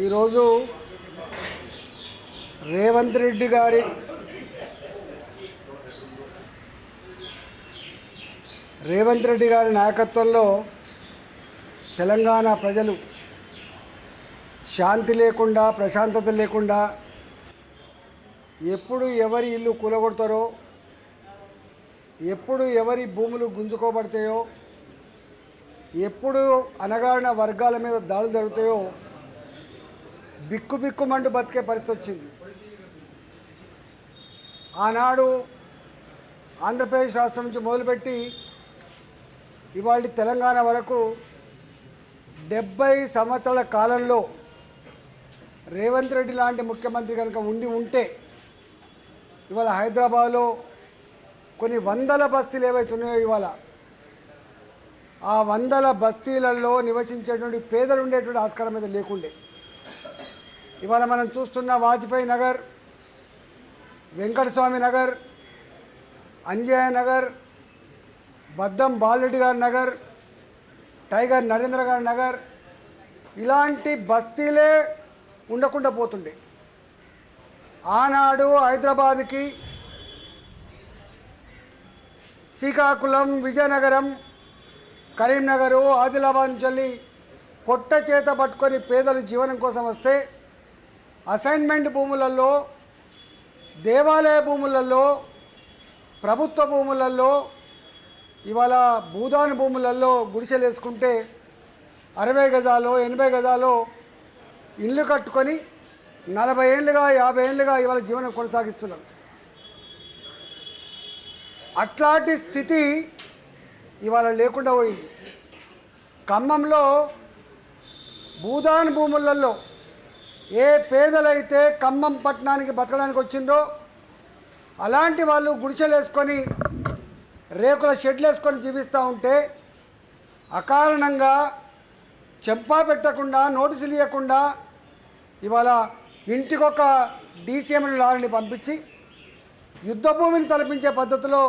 ఈరోజు రేవంత్ రెడ్డి గారి నాయకత్వంలో తెలంగాణ ప్రజలు శాంతి లేకుండా, ప్రశాంతత లేకుండా, ఎప్పుడు ఎవరి ఇల్లు కూలగొడతారో, ఎప్పుడు ఎవరి భూములు గుంజుకోబడతాయో, ఎప్పుడు అణగారిన వర్గాల మీద దాడులు జరుగుతాయో బిక్కుమంటూ బతికే పరిస్థితి వచ్చింది. ఆనాడు ఆంధ్రప్రదేశ్ రాష్ట్రం నుంచి మొదలుపెట్టి ఇవాళ తెలంగాణ వరకు 70 సంవత్సరాల కాలంలో రేవంత్ రెడ్డి లాంటి ముఖ్యమంత్రి కనుక ఉంటే ఇవాళ హైదరాబాద్లో కొన్ని వందల బస్తీలు ఏవైతున్నాయో ఇవాళ ఆ వందల బస్తీలలో నివసించేటువంటి పేదలు ఉండేటువంటి ఆస్కారం మీద లేకుండే. ఇవాళ మనం చూస్తున్న వాజ్పేయి నగర్, వెంకటస్వామి నగర్, అంజయ్య నగర్, బద్దం బాలరెడ్డి గారి నగర్, టైగర్ నరేంద్ర గారి నగర్, ఇలాంటి బస్తీలే ఉండకుండా పోతుండే. ఆనాడు హైదరాబాద్కి శ్రీకాకుళం, విజయనగరం, కరీంనగరు, ఆదిలాబాద్ నుంచి పొట్ట చేత పట్టుకొని పేదలు జీవనం కోసం వస్తే అసైన్మెంట్ భూములలో, దేవాలయ భూములలో, ప్రభుత్వ భూములలో, ఇవాళ భూదాని భూములలో గుడిసెలు వేసుకుంటే 60 గజాలు 80 గజాలు ఇల్లు కట్టుకొని 40 ఏళ్ళుగా 50 ఏళ్ళుగా ఇవాళ జీవనం కొనసాగిస్తున్నారు. అట్లాంటి స్థితి ఇవాళ లేకుండా పోయింది. ఖమ్మంలో భూదాన్ భూములలో ఏ పేదలైతే ఖమ్మం పట్టణానికి బతకడానికి వచ్చిందో అలాంటి వాళ్ళు గుడిసెలు వేసుకొని, రేకుల షెడ్లు వేసుకొని జీవిస్తూ ఉంటే అకారణంగా చెంపా పెట్టకుండా, నోటీసులు ఇవ్వకుండా ఇవాళ ఇంటికొక డీసీఎంని లారీని పంపించి యుద్ధభూమిని తలపించే పద్ధతిలో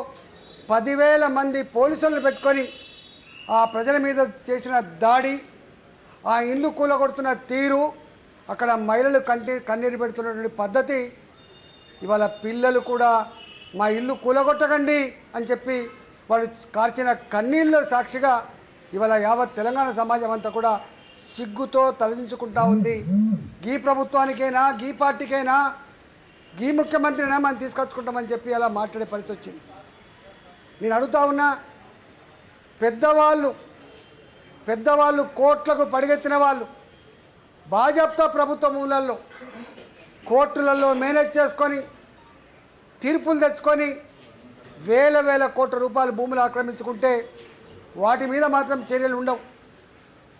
10,000 మంది పోలీసులను పెట్టుకొని ఆ ప్రజల మీద చేసిన దాడి, ఆ ఇల్లు కూలగొడుతున్న తీరు, అక్కడ మహిళలు కన్నీరు పెడుతున్నటువంటి పద్ధతి, ఇవాళ పిల్లలు కూడా మా ఇల్లు కూలగొట్టకండి అని చెప్పి వాళ్ళు కార్చిన కన్నీళ్ళ సాక్షిగా ఇవాళ యావత్ తెలంగాణ సమాజం అంతా కూడా సిగ్గుతో తలదించుకుంటా ఉంది. గీ ప్రభుత్వానికైనా, గీ పార్టీకైనా, గీ ముఖ్యమంత్రినా మనం తీసుకొచ్చుకుంటామని చెప్పి అలా మాట్లాడే పరిస్థితి వచ్చింది. నేను అడుగుతా ఉన్నా, పెద్దవాళ్ళు కోట్లకు పడిగెత్తిన వాళ్ళు భాజపా ప్రభుత్వ మూలల్లో కోర్టులలో మేనేజ్ చేసుకొని తీర్పులు తెచ్చుకొని వేల కోట్ల రూపాయల భూములు ఆక్రమించుకుంటే వాటి మీద మాత్రం చర్యలు ఉండవు.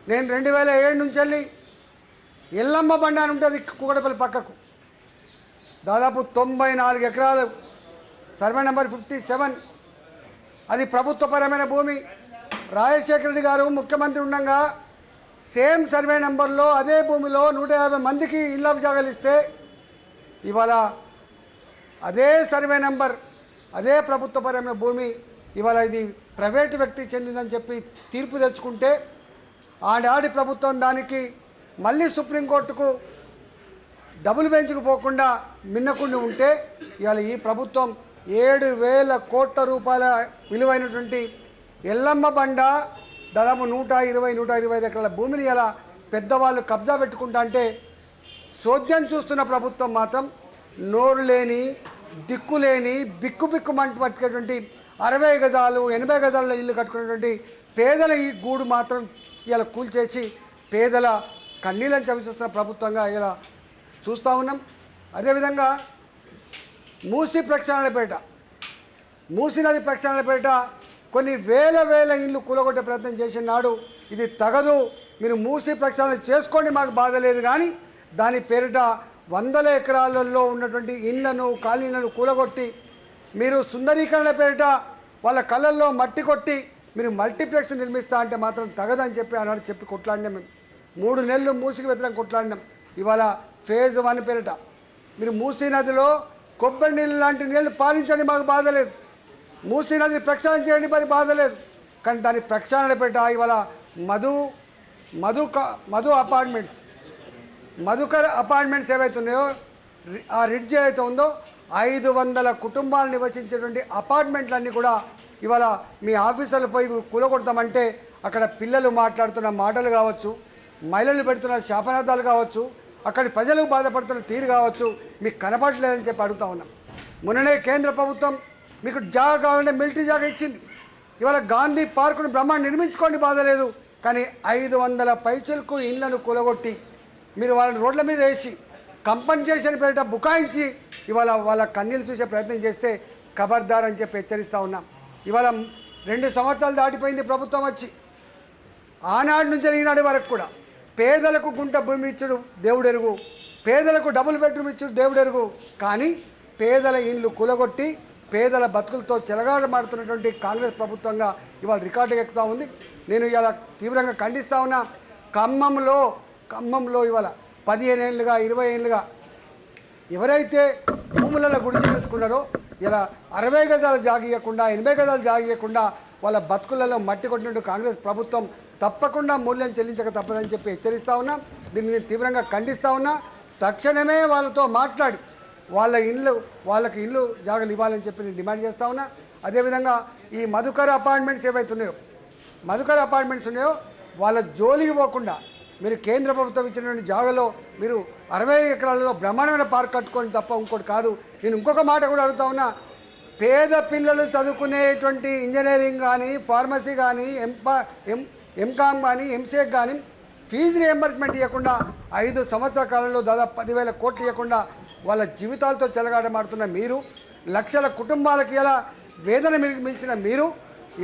నేను 2007 నుంచి వెళ్ళి ఎల్లమ్మ బండ అని ఉంటుంది కూకటపల్లి పక్కకు, దాదాపు 94 ఎకరాలు, సర్వే నెంబర్ 57, అది ప్రభుత్వపరమైన భూమి. రాజశేఖర రెడ్డి గారు ముఖ్యమంత్రి ఉండగా సేమ్ సర్వే నెంబర్లో అదే భూమిలో 150 మందికి ఇళ్ళ జాగాలు ఇస్తే ఇవాళ అదే సర్వే నెంబర్, అదే ప్రభుత్వపరమైన భూమి ఇవాళ ఇది ప్రైవేటు వ్యక్తికి చెందిందని చెప్పి తీర్పు తెచ్చుకుంటే ఆనాటి ప్రభుత్వం దానికి మళ్ళీ సుప్రీంకోర్టుకు డబుల్ బెంచ్కు పోకుండా మిన్నకుండా ఉంటే ఇవాళ ఈ ప్రభుత్వం 7,000 కోట్ల రూపాయల విలువైనటువంటి ఎల్లమ్మ బండ, దాదాపు 120-125 ఎకరాల భూమిని ఇలా పెద్దవాళ్ళు కబ్జా పెట్టుకుంటా అంటే సోద్యం చూస్తున్న ప్రభుత్వం మాత్రం నోరు లేని, దిక్కులేని, బిక్కుమంటూ పట్టుకేటువంటి 60 గజాలు 80 గజాల ఇల్లు కట్టుకున్నటువంటి పేదల ఈ గూడు మాత్రం ఇలా కూల్చేసి పేదల కన్నీళ్ళని చవిచూస్తున్న ప్రభుత్వంగా ఇలా చూస్తూ ఉన్నాం. అదేవిధంగా మూసీ నది ప్రక్షాళనపేట కొన్ని వేల ఇళ్ళు కూలగొట్టే ప్రయత్నం చేసిన నాడు ఇది తగదు, మీరు మూసీ ప్రక్షాళన చేసుకోండి, మాకు బాధ లేదు, కానీ దాని పేరిట 100 ఎకరాలలో ఉన్నటువంటి ఇళ్లను, కాలనీలను కూలగొట్టి మీరు సుందరీకరణ పేరిట వాళ్ళ కళ్ళల్లో మట్టి కొట్టి మీరు మల్టీప్లెక్స్ నిర్మిస్తా అంటే మాత్రం తగదని చెప్పి ఆనాడు చెప్పి కొట్లాడినాం. మేము 3 నెలలు మూసికి వ్యతిరేకంగా కొట్లాడినాం. ఇవాళ ఫేజ్ 1 పేరిట మీరు మూసీ నదిలో కొబ్బరి నీళ్ళు లాంటి నీళ్ళు పాలించండి, మాకు బాధ లేదు, మూసీ నదిని ప్రక్షాళన చేయండి, అది బాధ లేదు, కానీ దాని ప్రక్షాళన పేరిట ఇవాళ మధు అపార్ట్మెంట్స్, మధుకర్ అపార్ట్మెంట్స్ ఏవైతే ఉన్నాయో ఆ రిడ్జ్ ఏదైతే ఉందో 500 కుటుంబాలు నివసించేటువంటి అపార్ట్మెంట్లన్నీ కూడా ఇవాళ మీ ఆఫీసర్లు పోయి కూలగొడతామంటే అక్కడ పిల్లలు మాట్లాడుతున్న మాటలు కావచ్చు, మహిళలు పెడుతున్న శాపనార్థాలు కావచ్చు, అక్కడి ప్రజలకు బాధపడుతున్న తీరు కావచ్చు మీకు కనపడలేదని చెప్పి అడుగుతా ఉన్నాం. మొన్ననే కేంద్ర ప్రభుత్వం మీకు జాగా కావాలంటే మిలిటరీ జాగా ఇచ్చింది. ఇవాళ గాంధీ పార్కును బ్రహ్మాండ నిర్మించుకోండి బాధ లేదు, కానీ 500 పైచలకు ఇళ్లను కూలగొట్టి మీరు వాళ్ళని రోడ్ల మీద వేసి కంపెన్సేషన్ పేరిట బుకాయించి ఇవాళ వాళ్ళ కన్నీళ్ళు చూసే ప్రయత్నం చేస్తే ఖబర్దార్ అని చెప్పి హెచ్చరిస్తూ ఉన్నాం. ఇవాళ 2 సంవత్సరాలు దాటిపోయింది ప్రభుత్వం వచ్చి. ఆనాడు నుంచి ఈనాడు వరకు కూడా పేదలకు గుంట భూమి ఇచ్చుడు దేవుడెరుగు, పేదలకు డబుల్ బెడ్రూమ్ ఇచ్చుడు దేవుడెరుగు, కానీ పేదల ఇండ్లు కూలగొట్టి పేదల బతుకులతో చెలగాటమాడుతున్నటువంటి కాంగ్రెస్ ప్రభుత్వంగా ఇవాళ రికార్డు ఎక్కుతూ ఉంది. నేను ఇలా తీవ్రంగా ఖండిస్తూ ఉన్నా. ఖమ్మంలో ఇవాళ 15 ఏళ్ళుగా 20 ఏళ్ళుగా ఎవరైతే భూములలో గుడిసి చేసుకున్నారో ఇలా 60 గజాలు జాగియకుండా 80 గజాలు జాగియకుండా వాళ్ళ బతుకులలో మట్టి కొట్టినట్టు కాంగ్రెస్ ప్రభుత్వం తప్పకుండా మూల్యం చెల్లించక తప్పదని చెప్పి హెచ్చరిస్తూ ఉన్నా. దీన్ని నేను తీవ్రంగా ఖండిస్తూ ఉన్నా. తక్షణమే వాళ్ళతో మాట్లాడి వాళ్ళకి ఇల్లు జాగాలు ఇవ్వాలని చెప్పి నేను డిమాండ్ చేస్తూ ఉన్నా. అదేవిధంగా ఈ మధుకర్ అపార్ట్మెంట్స్ ఏవైతే ఉన్నాయో వాళ్ళ జోలికి పోకుండా మీరు కేంద్ర ప్రభుత్వం ఇచ్చినటువంటి జాగాలో మీరు 60 ఎకరాలలో బ్రహ్మాండమైన పార్క్ కట్టుకోండి తప్ప ఇంకోటి కాదు. నేను ఇంకొక మాట కూడా అడుగుతా ఉన్నా. పేద పిల్లలు చదువుకునేటువంటి ఇంజనీరింగ్ కానీ, ఫార్మసీ కానీ, ఎంకామ్ కానీ, ఎంసీఏ కానీ ఫీజు రియంబర్స్మెంట్ ఇవ్వకుండా 5 సంవత్సరాల కాలంలో దాదాపు 10,000 కోట్లు ఇవ్వకుండా వాళ్ళ జీవితాలతో చెలగాటమాడుతున్న మీరు, లక్షల కుటుంబాలకి ఇలా వేదన మిలిచిన మీరు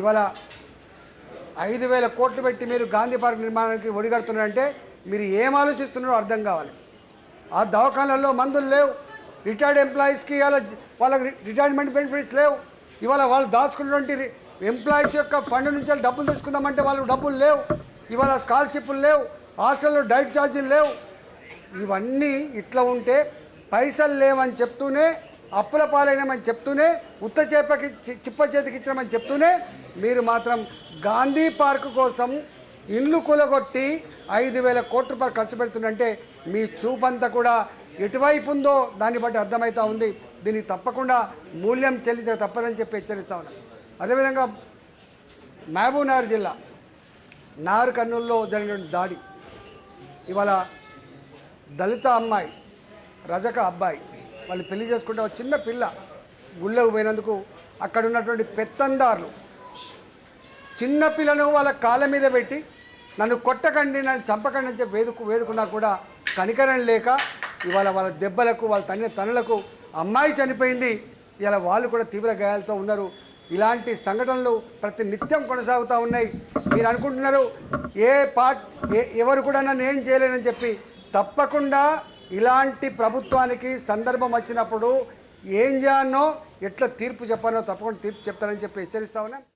ఇవాళ 5,000 కోట్లు పెట్టి మీరు గాంధీ పార్క్ నిర్మాణానికి ఒడిగడుతున్నారంటే మీరు ఏం ఆలోచిస్తున్నారో అర్థం కావాలి. ఆ దవాఖానాల్లో మందులు లేవు, రిటైర్డ్ ఎంప్లాయీస్కి వాళ్ళకి రిటైర్మెంట్ బెనిఫిట్స్ లేవు. ఇవాళ వాళ్ళు దాచుకున్నటువంటి ఎంప్లాయీస్ యొక్క ఫండ్ నుంచి డబ్బులు తీసుకుందామంటే వాళ్ళకు డబ్బులు లేవు. ఇవాళ స్కాలర్షిప్లు లేవు, హాస్టల్లో డైట్ ఛార్జీలు లేవు. ఇవన్నీ ఇట్లా ఉంటే పైసలు లేవని చెప్తూనే, అప్పుల పాలైనమని చెప్తూనే, ఉత్త చిప్ప చేతికి ఇచ్చినామని చెప్తూనే మీరు మాత్రం గాంధీ పార్కు కోసం ఇల్లు కూలగొట్టి 5,000 కోట్ల రూపాయలు ఖర్చు పెడుతుందంటే మీ చూపంతా కూడా ఎటువైపు ఉందో దాన్ని బట్టి అర్థమవుతూ ఉంది. దీనికి తప్పకుండా మూల్యం చెల్లించక తప్పదని చెప్పి హెచ్చరిస్తూ ఉన్నాం. అదేవిధంగా మహబూబ్నగర్ జిల్లా నార్ కర్నూలులో జరిగిన దాడి, ఇవాళ దళిత అమ్మాయి రజక అబ్బాయి వాళ్ళు పెళ్లి చేసుకుంటే ఒక చిన్న పిల్ల గుళ్ళకు పోయినందుకు అక్కడ ఉన్నటువంటి పెత్తందారులు చిన్న పిల్లను వాళ్ళ కాళ్ళ మీద పెట్టి నన్ను కొట్టకండి, నన్ను చంపకండి అని చెప్పి వేడుకున్నా కూడా కనికరం లేక ఇవాళ వాళ్ళ దెబ్బలకు వాళ్ళ తనులకు అమ్మాయి చనిపోయింది. ఇలా వాళ్ళు కూడా తీవ్ర గాయాలతో ఉన్నారు. ఇలాంటి సంఘటనలు ప్రతి నిత్యం కొనసాగుతూ ఉన్నాయి. మీరు అనుకుంటున్నారు ఎవరు కూడా నన్ను ఏం చేయలేనని చెప్పి. తప్పకుండా ఇలాంటి ప్రభుత్వానికి సందర్భం వచ్చినప్పుడు ఏం చేయాలనో, ఎట్లా తీర్పు చెప్పానో తప్పకుండా తీర్పు చెప్తానని చెప్పి హెచ్చరిస్తా ఉన్నా.